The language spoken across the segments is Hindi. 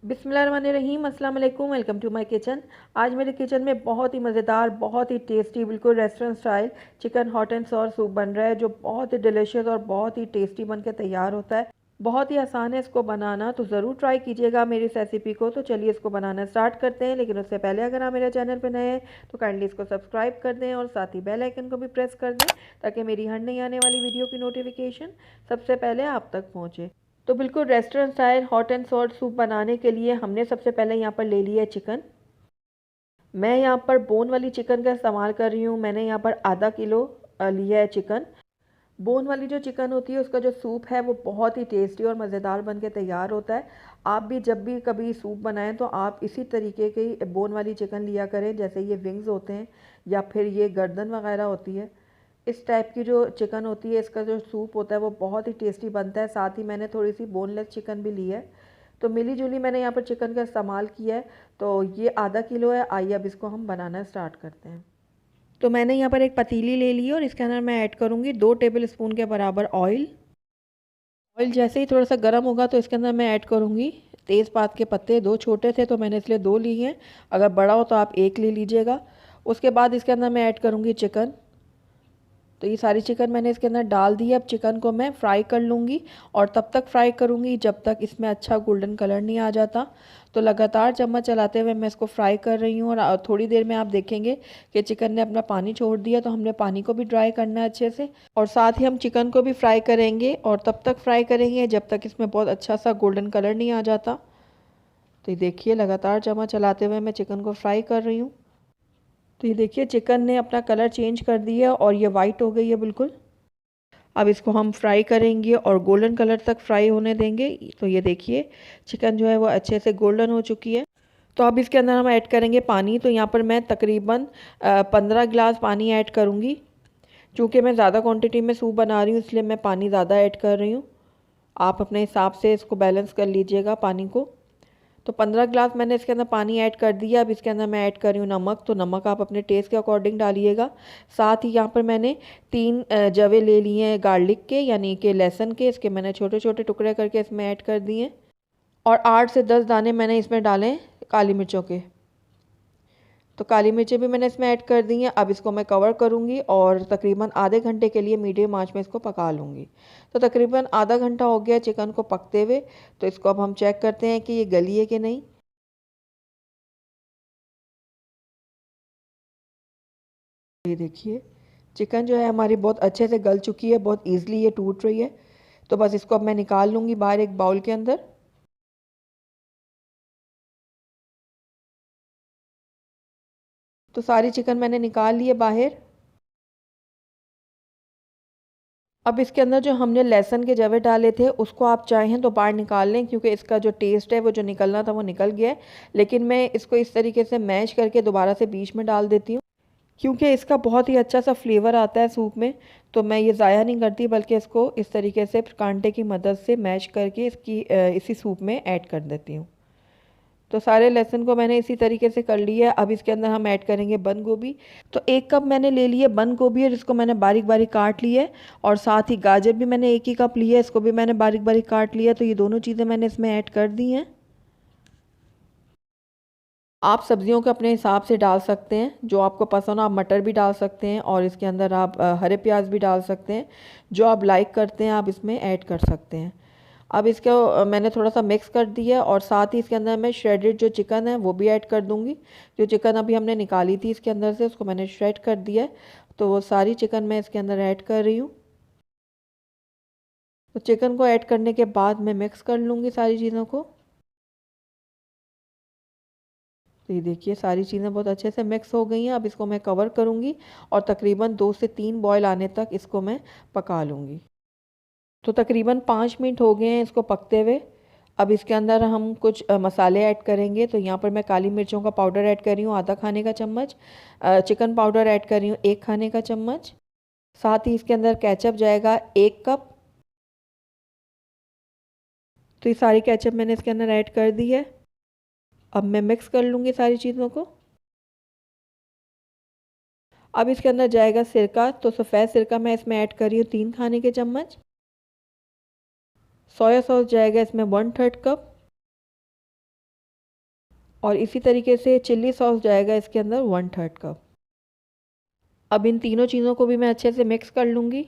बिस्मिल्लाहिर्रहमानिर्रहीम, अस्सलाम वालेकुम। Welcome to my kitchen. आज मेरे किचन में बहुत ही मज़ेदार, बहुत ही टेस्टी, बिल्कुल restaurant style chicken hot and sour soup बन रहा है, जो बहुत ही डिलीशियस और बहुत ही टेस्टी बन के तैयार होता है। बहुत ही आसान है इसको बनाना, तो ज़रूर ट्राई कीजिएगा मेरी इस रेसिपी को। तो चलिए इसको बनाना स्टार्ट करते हैं, लेकिन उससे पहले अगर आप मेरे चैनल पर नए हैं तो काइंडली इसको सब्सक्राइब कर दें और साथ ही बेल आइकन को भी प्रेस कर दें, ताकि मेरी हर नई आने वाली वीडियो की नोटिफिकेशन सबसे पहले आप तक पहुँचे। तो बिल्कुल restaurant style hot and salt soup बनाने के लिए हमने सबसे पहले यहाँ पर ले लिया है चिकन। मैं यहाँ पर बोन वाली चिकन का इस्तेमाल कर रही हूँ। मैंने यहाँ पर आधा किलो लिया है चिकन। बोन वाली जो चिकन होती है उसका जो सूप है वो बहुत ही टेस्टी और मज़ेदार बन के तैयार होता है। आप भी जब भी कभी सूप बनाएं तो आप इसी तरीके की बोन वाली चिकन लिया करें, जैसे ये विंग्स होते हैं या फिर ये गर्दन वगैरह होती है। इस टाइप की जो चिकन होती है, इसका जो सूप होता है वो बहुत ही टेस्टी बनता है। साथ ही मैंने थोड़ी सी बोनलेस चिकन भी ली है, तो मिली जुली मैंने यहाँ पर चिकन का इस्तेमाल किया है। तो ये आधा किलो है। आइए अब इसको हम बनाना स्टार्ट करते हैं। तो मैंने यहाँ पर एक पतीली ले ली है और इसके अंदर मैं ऐड करूँगी 2 टेबल स्पून के बराबर ऑयल। ऑयल जैसे ही थोड़ा सा गर्म होगा तो इसके अंदर मैं ऐड करूँगी तेज़पात के पत्ते। 2 छोटे थे तो मैंने इसलिए 2 लिए हैं, अगर बड़ा हो तो आप 1 ले लीजिएगा। उसके बाद इसके अंदर मैं ऐड करूँगी चिकन। तो ये सारी चिकन मैंने इसके अंदर डाल दी है। अब चिकन को मैं फ्राई कर लूँगी और तब तक फ्राई करूँगी जब तक इसमें अच्छा गोल्डन कलर नहीं आ जाता। तो लगातार चम्मच चलाते हुए मैं इसको फ्राई कर रही हूँ और थोड़ी देर में आप देखेंगे कि चिकन ने अपना पानी छोड़ दिया, तो हमने पानी को भी ड्राई करना है अच्छे से। और साथ ही हम चिकन को भी फ्राई करेंगे और तब तक फ्राई करेंगे जब तक इसमें बहुत अच्छा सा गोल्डन कलर नहीं आ जाता। तो ये देखिए, लगातार चम्मच चलाते हुए मैं चिकन को फ्राई कर रही हूँ। तो ये देखिए, चिकन ने अपना कलर चेंज कर दिया और ये वाइट हो गई है बिल्कुल। अब इसको हम फ्राई करेंगे और गोल्डन कलर तक फ्राई होने देंगे। तो ये देखिए, चिकन जो है वो अच्छे से गोल्डन हो चुकी है। तो अब इसके अंदर हम ऐड करेंगे पानी। तो यहाँ पर मैं तकरीबन 15 गिलास पानी ऐड करूँगी। चूँकि मैं ज़्यादा क्वांटिटी में सूप बना रही हूँ इसलिए मैं पानी ज़्यादा ऐड कर रही हूँ। आप अपने हिसाब से इसको बैलेंस कर लीजिएगा पानी को। तो 15 गिलास मैंने इसके अंदर पानी ऐड कर दिया। अब इसके अंदर मैं ऐड कर रही हूँ नमक। तो नमक आप अपने टेस्ट के अकॉर्डिंग डालिएगा। साथ ही यहाँ पर मैंने 3 जवे ले लिए हैं गार्लिक के, यानी कि लहसुन के। इसके मैंने छोटे छोटे टुकड़े करके इसमें ऐड कर दिए हैं। और 8 से 10 दाने मैंने इसमें डाले काली मिर्चों के। तो काली मिर्चें भी मैंने इसमें ऐड कर दी हैं। अब इसको मैं कवर करूँगी और तकरीबन आधे घंटे के लिए मीडियम आंच में इसको पका लूँगी। तो तकरीबन आधा घंटा हो गया चिकन को पकते हुए। तो इसको अब हम चेक करते हैं कि ये गली है कि नहीं। ये देखिए, चिकन जो है हमारी बहुत अच्छे से गल चुकी है, बहुत ईजिली ये टूट रही है। तो बस इसको अब मैं निकाल लूँगी बाहर एक बाउल के अंदर। तो सारी चिकन मैंने निकाल ली है बाहर। अब इसके अंदर जो हमने लहसुन के जवे डाले थे उसको आप चाहें तो बाहर निकाल लें, क्योंकि इसका जो टेस्ट है वो जो निकलना था वो निकल गया है। लेकिन मैं इसको इस तरीके से मैश करके दोबारा से बीच में डाल देती हूँ, क्योंकि इसका बहुत ही अच्छा सा फ्लेवर आता है सूप में। तो मैं ये ज़ाया नहीं करती, बल्कि इसको इस तरीके से कांटे की मदद से मैश करके इसी सूप में ऐड कर देती हूँ। तो सारे लहसुन को मैंने इसी तरीके से कर लिया है। अब इसके अंदर हम ऐड करेंगे बंद गोभी। तो 1 कप मैंने ले लिए बंद गोभी है, जिसको मैंने बारीक बारीक काट लिया है। और साथ ही गाजर भी मैंने 1 ही कप लिया है, इसको भी मैंने बारीक बारीक काट लिया। तो ये दोनों चीज़ें मैंने इसमें ऐड कर दी हैं। आप सब्जियों को अपने हिसाब से डाल सकते हैं, जो आपको पसंद हो। आप मटर भी डाल सकते हैं और इसके अंदर आप हरे प्याज भी डाल सकते हैं। जो आप लाइक करते हैं आप इसमें ऐड कर सकते हैं। अब इसको मैंने थोड़ा सा मिक्स कर दिया और साथ ही इसके अंदर मैं श्रेडेड जो चिकन है वो भी ऐड कर दूंगी। जो चिकन अभी हमने निकाली थी इसके अंदर से, उसको मैंने श्रेड कर दिया है। तो वो सारी चिकन मैं इसके अंदर ऐड कर रही हूँ। तो चिकन को ऐड करने के बाद मैं मिक्स कर लूँगी सारी चीज़ों को। तो ये देखिए, सारी चीज़ें बहुत अच्छे से मिक्स हो गई हैं। अब इसको मैं कवर करूँगी और तकरीबन 2 से 3 बॉयल आने तक इसको मैं पका लूँगी। तो तकरीबन 5 मिनट हो गए हैं इसको पकते हुए। अब इसके अंदर हम कुछ मसाले ऐड करेंगे। तो यहाँ पर मैं काली मिर्चों का पाउडर ऐड कर रही हूँ आधा खाने का चम्मच। चिकन पाउडर ऐड कर रही हूँ 1 खाने का चम्मच। साथ ही इसके अंदर केचप जाएगा 1 कप। तो ये सारी केचप मैंने इसके अंदर ऐड कर दी है। अब मैं मिक्स कर लूँगी सारी चीज़ों को। अब इसके अंदर जाएगा सिरका। तो सफ़ेद सिरका मैं इसमें ऐड कर रही हूँ 3 खाने के चम्मच। सोया सॉस जाएगा इसमें 1/3 कप। और इसी तरीके से चिल्ली सॉस जाएगा इसके अंदर 1/3 कप। अब इन तीनों चीज़ों को भी मैं अच्छे से मिक्स कर लूँगी।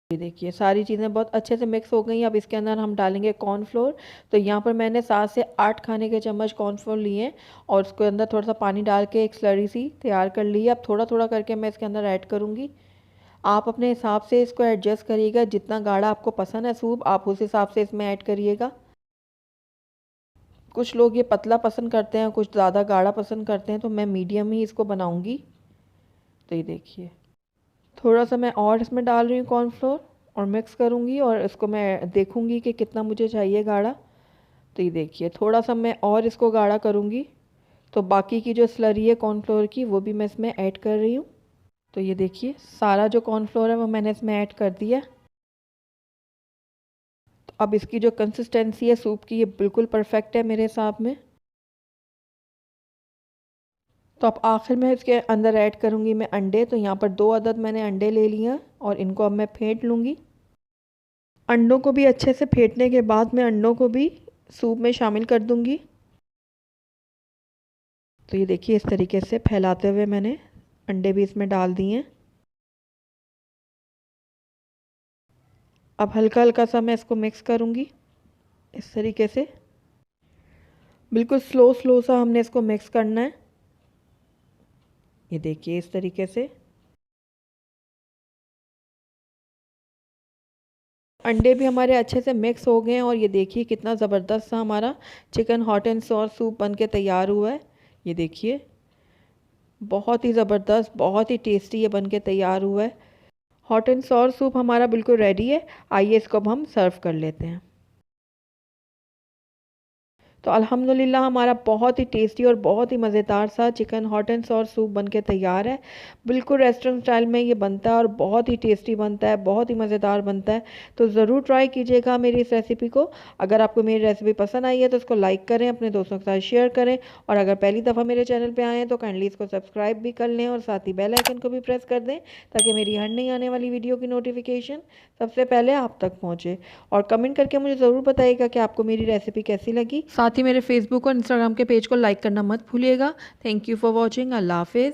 ये देखिए सारी चीज़ें बहुत अच्छे से मिक्स हो गई। अब इसके अंदर हम डालेंगे कॉर्नफ्लोर। तो यहाँ पर मैंने 7 से 8 खाने के चम्मच कॉर्नफ्लोर लिए हैं और उसके अंदर थोड़ा सा पानी डाल के एक स्लरी सी तैयार कर ली है। अब थोड़ा थोड़ा करके मैं इसके अंदर ऐड करूँगी। आप अपने हिसाब से इसको एडजस्ट करिएगा, जितना गाढ़ा आपको पसंद है सूप आप उस हिसाब से इसमें ऐड करिएगा। कुछ लोग ये पतला पसंद करते हैं, कुछ ज़्यादा गाढ़ा पसंद करते हैं, तो मैं मीडियम ही इसको बनाऊँगी। तो ये देखिए थोड़ा सा मैं और इसमें डाल रही हूँ कॉर्नफ्लोर और मिक्स करूँगी और इसको मैं देखूँगी कि कितना मुझे चाहिए गाढ़ा। तो ये देखिए थोड़ा सा मैं और इसको गाढ़ा करूँगी। तो बाकी की जो स्लरी है कॉर्नफ्लोर की वो भी मैं इसमें ऐड कर रही हूँ। तो ये देखिए सारा जो कॉर्नफ्लोर है वो मैंने इसमें ऐड कर दिया। तो अब इसकी जो कंसिस्टेंसी है सूप की ये बिल्कुल परफेक्ट है मेरे हिसाब में। तो अब आखिर में इसके अंदर ऐड करूँगी मैं अंडे। तो यहाँ पर 2 अदद मैंने अंडे ले लिए हैं और इनको अब मैं फेंट लूँगी। अंडों को भी अच्छे से फेंटने के बाद मैं अंडों को भी सूप में शामिल कर दूँगी। तो ये देखिए इस तरीके से फैलाते हुए मैंने अंडे भी इसमें डाल दिए हैं। अब हल्का हल्का सा मैं इसको मिक्स करूँगी इस तरीके से। बिल्कुल स्लो स्लो सा हमने इसको मिक्स करना है। ये देखिए इस तरीके से अंडे भी हमारे अच्छे से मिक्स हो गए हैं और ये देखिए कितना ज़बरदस्त सा हमारा chicken hot and sour soup बन के तैयार हुआ है। ये देखिए बहुत ही ज़बरदस्त, बहुत ही टेस्टी ये बन के तैयार हुआ है। हॉट एंड सॉर सूप हमारा बिल्कुल रेडी है। आइए इसको अब हम सर्व कर लेते हैं। तो अल्हम्दुलिल्लाह हमारा बहुत ही टेस्टी और बहुत ही मज़ेदार सा chicken hot and sour soup बन के तैयार है। बिल्कुल रेस्टोरेंट स्टाइल में ये बनता है और बहुत ही टेस्टी बनता है, बहुत ही मज़ेदार बनता है। तो ज़रूर ट्राई कीजिएगा मेरी इस रेसिपी को। अगर आपको मेरी रेसिपी पसंद आई है तो इसको लाइक करें, अपने दोस्तों के साथ शेयर करें और अगर पहली दफ़ा मेरे चैनल पर आएँ तो काइंडली इसको सब्सक्राइब भी कर लें और साथ ही बेल आइकन को भी प्रेस कर दें ताकि मेरी हर नई आने वाली वीडियो की नोटिफिकेशन सबसे पहले आप तक पहुँचे। और कमेंट करके मुझे ज़रूर बताइएगा कि आपको मेरी रेसिपी कैसी लगी। साथ ही मेरे फेसबुक और इंस्टाग्राम के पेज को लाइक करना मत भूलिएगा। Thank you for watching. अल्लाह हाफिज़।